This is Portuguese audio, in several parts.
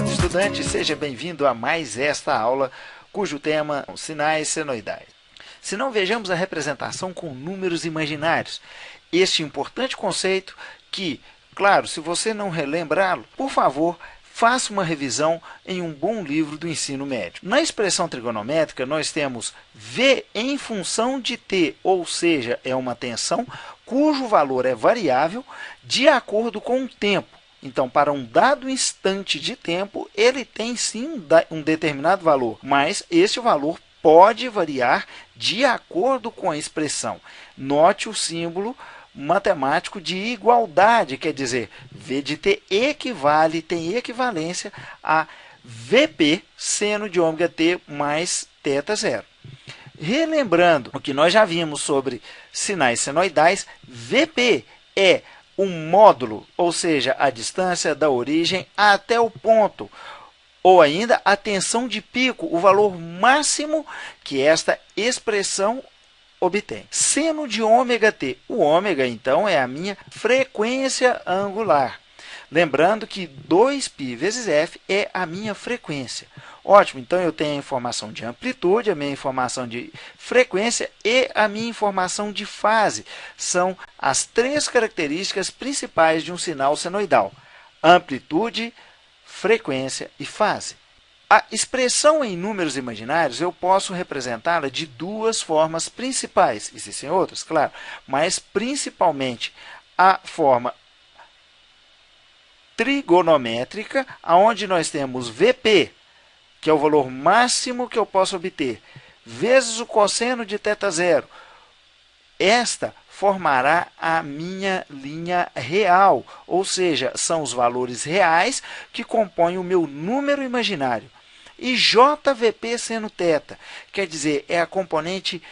prezado estudante, seja bem-vindo a mais esta aula, cujo tema são sinais senoidais. Se não, vejamos a representação com números imaginários. Este importante conceito que, claro, se você não relembrá-lo, por favor, faça uma revisão em um bom livro do ensino médio. Na expressão trigonométrica, nós temos V em função de t, ou seja, é uma tensão cujo valor é variável de acordo com o tempo. Então, para um dado instante de tempo, ele tem sim um determinado valor, mas este valor pode variar de acordo com a expressão. Note o símbolo matemático de igualdade, quer dizer, V de t tem equivalência a Vp seno de ômega t mais θ zero. Relembrando o que nós já vimos sobre sinais senoidais, Vp é um módulo, ou seja, a distância da origem até o ponto, ou ainda a tensão de pico, o valor máximo que esta expressão obtém. Seno de ômega t. O ômega, então, é a minha frequência angular. Lembrando que 2π vezes f é a minha frequência. Ótimo, então eu tenho a informação de amplitude, a minha informação de frequência e a minha informação de fase. São as três características principais de um sinal senoidal: amplitude, frequência e fase. A expressão em números imaginários eu posso representá-la de duas formas principais. Existem outras, claro, mas principalmente a forma trigonométrica, onde nós temos Vp, que é o valor máximo que eu posso obter, vezes o cosseno de θ zero. Esta formará a minha linha real, ou seja, são os valores reais que compõem o meu número imaginário. E JVP seno θ, quer dizer, é a componente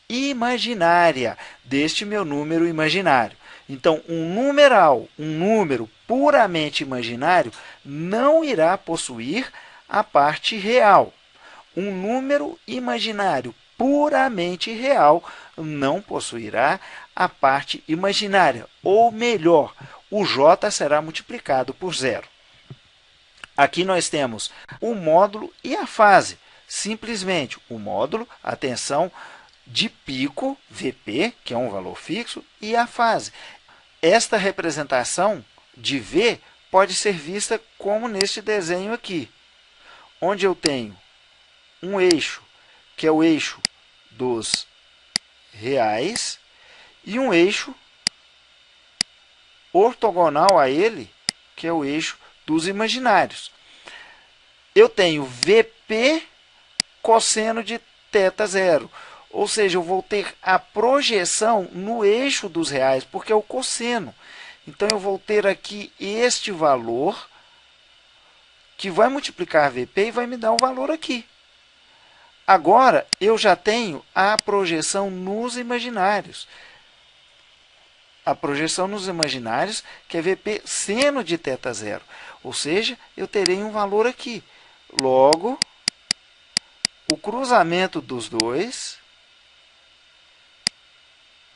imaginária deste meu número imaginário. Então, um numeral, um número puramente imaginário, não irá possuir a parte real. Um número imaginário puramente real não possuirá a parte imaginária, ou melhor, o j será multiplicado por zero. Aqui nós temos o módulo e a fase. Simplesmente, o módulo, a tensão de pico, Vp, que é um valor fixo, e a fase. Esta representação de V pode ser vista como neste desenho aqui, onde eu tenho um eixo, que é o eixo dos reais, e um eixo ortogonal a ele, que é o eixo dos imaginários. Eu tenho Vp cosseno de θ zero, ou seja, eu vou ter a projeção no eixo dos reais, porque é o cosseno. Então, eu vou ter aqui este valor, que vai multiplicar Vp e vai me dar um valor aqui. Agora, eu já tenho a projeção nos imaginários. A projeção nos imaginários, que é Vp seno de θ zero. Ou seja, eu terei um valor aqui. Logo, o cruzamento dos dois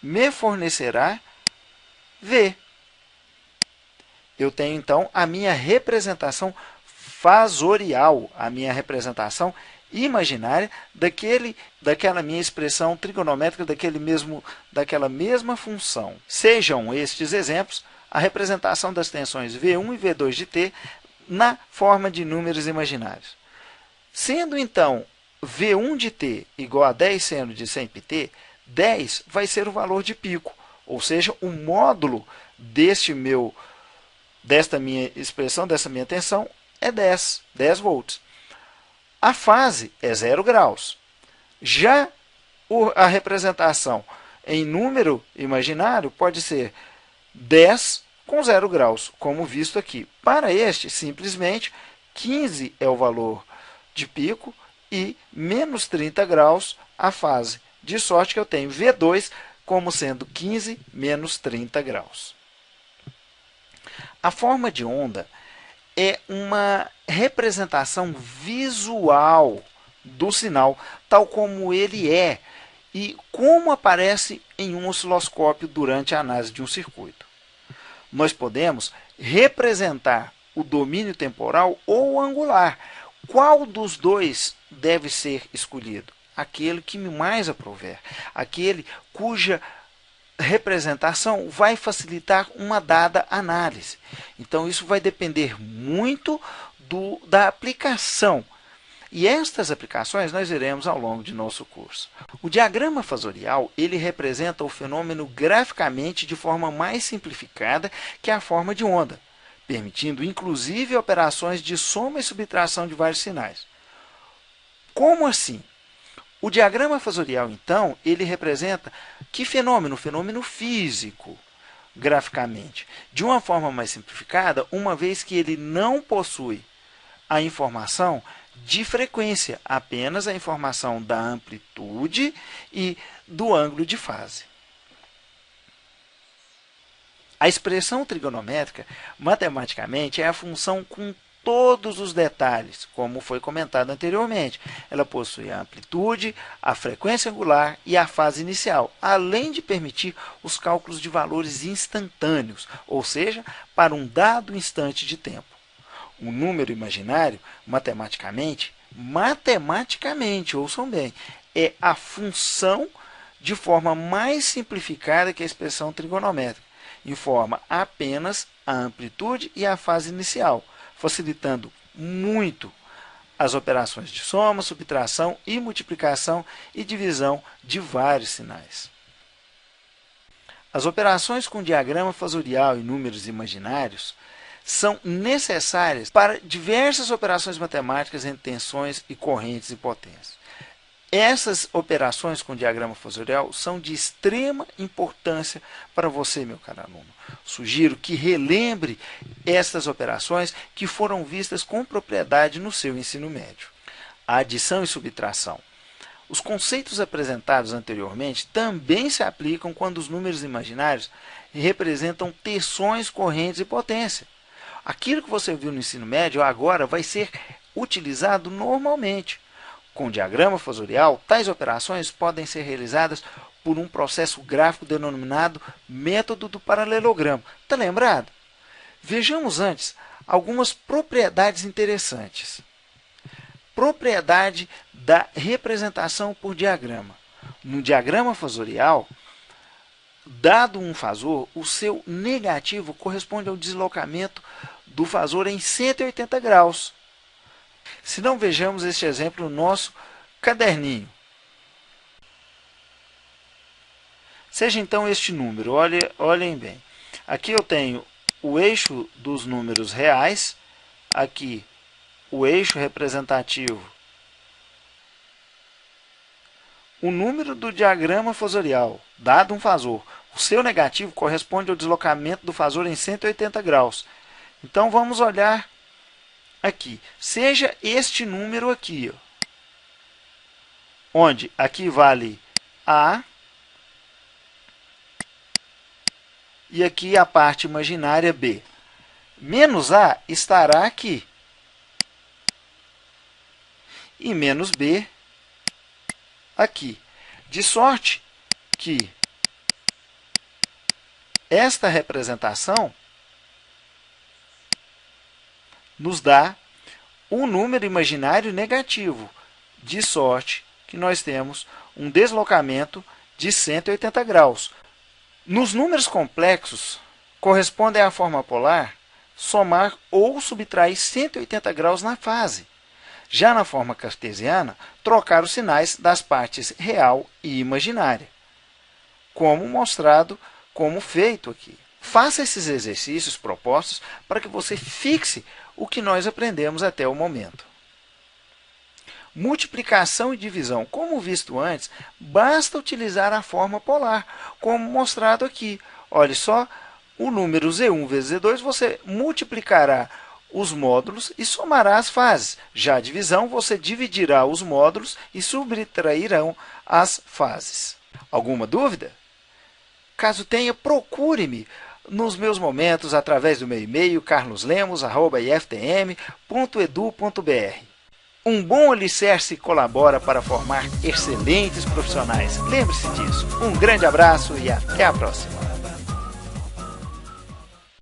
me fornecerá V. Eu tenho, então, a minha representação fasorial, a minha representação imaginária daquela minha expressão trigonométrica, daquela mesma função. Sejam estes exemplos a representação das tensões V1 e V2 de t na forma de números imaginários. Sendo, então, V1 de t igual a 10 seno de 100πt, 10 vai ser o valor de pico, ou seja, o módulo desta minha expressão, dessa minha tensão, é 10 volts. A fase é 0 graus. Já a representação em número imaginário pode ser 10 com 0 graus, como visto aqui. Para este, simplesmente, 15 é o valor de pico e menos 30 graus a fase. De sorte que eu tenho V2 como sendo 15 menos 30 graus. A forma de onda é uma representação visual do sinal, tal como ele é e como aparece em um osciloscópio durante a análise de um circuito. Nós podemos representar o domínio temporal ou o angular. Qual dos dois deve ser escolhido? Aquele que me mais aprouver, aquele cuja representação vai facilitar uma dada análise. Então, isso vai depender muito da aplicação. E estas aplicações nós veremos ao longo de nosso curso. O diagrama fasorial ele representa o fenômeno graficamente de forma mais simplificada que a forma de onda, permitindo inclusive operações de soma e subtração de vários sinais. Como assim? O diagrama fasorial, então, ele representa que fenômeno? Fenômeno físico, graficamente. De uma forma mais simplificada, uma vez que ele não possui a informação de frequência, apenas a informação da amplitude e do ângulo de fase. A expressão trigonométrica, matematicamente, é a função com todos os detalhes, como foi comentado anteriormente. Ela possui a amplitude, a frequência angular e a fase inicial, além de permitir os cálculos de valores instantâneos, ou seja, para um dado instante de tempo. O número imaginário, matematicamente, ouçam bem, é a função de forma mais simplificada que a expressão trigonométrica. Informa apenas a amplitude e a fase inicial, facilitando muito as operações de soma, subtração e multiplicação e divisão de vários sinais. As operações com diagrama fasorial e números imaginários são necessárias para diversas operações matemáticas entre tensões e correntes e potências. Essas operações com diagrama fasorial são de extrema importância para você, meu caro aluno. Sugiro que relembre estas operações que foram vistas com propriedade no seu ensino médio. A adição e subtração. Os conceitos apresentados anteriormente também se aplicam quando os números imaginários representam tensões, correntes e potência. Aquilo que você viu no ensino médio agora vai ser utilizado normalmente. Com o diagrama fasorial, tais operações podem ser realizadas por um processo gráfico denominado método do paralelogramo. Está lembrado? Vejamos antes algumas propriedades interessantes. Propriedade da representação por diagrama. No diagrama fasorial, dado um fasor, o seu negativo corresponde ao deslocamento do fasor em 180 graus. Se não, vejamos este exemplo no nosso caderninho. Seja então este número, olhem bem. Aqui eu tenho o eixo dos números reais, aqui o eixo representativo, o número do diagrama fasorial, dado um fasor. O seu negativo corresponde ao deslocamento do fasor em 180 graus. Então, vamos olhar aqui. Seja este número aqui, ó, onde aqui vale A e aqui a parte imaginária B. Menos A estará aqui. E menos B aqui. De sorte que esta representação nos dá um número imaginário negativo, de sorte que nós temos um deslocamento de 180 graus. Nos números complexos, corresponde à forma polar somar ou subtrair 180 graus na fase. Já na forma cartesiana, trocar os sinais das partes real e imaginária, como feito aqui. Faça esses exercícios propostos para que você fixe o que nós aprendemos até o momento. Multiplicação e divisão. Como visto antes, basta utilizar a forma polar, como mostrado aqui. Olha só, o número Z1 vezes Z2, você multiplicará os módulos e somará as fases. Já a divisão, você dividirá os módulos e subtrairão as fases. Alguma dúvida? Caso tenha, procure-me nos meus momentos através do meu e-mail carloslemos@iftm.edu.br. Um bom alicerce colabora para formar excelentes profissionais. Lembre-se disso. Um grande abraço e até a próxima.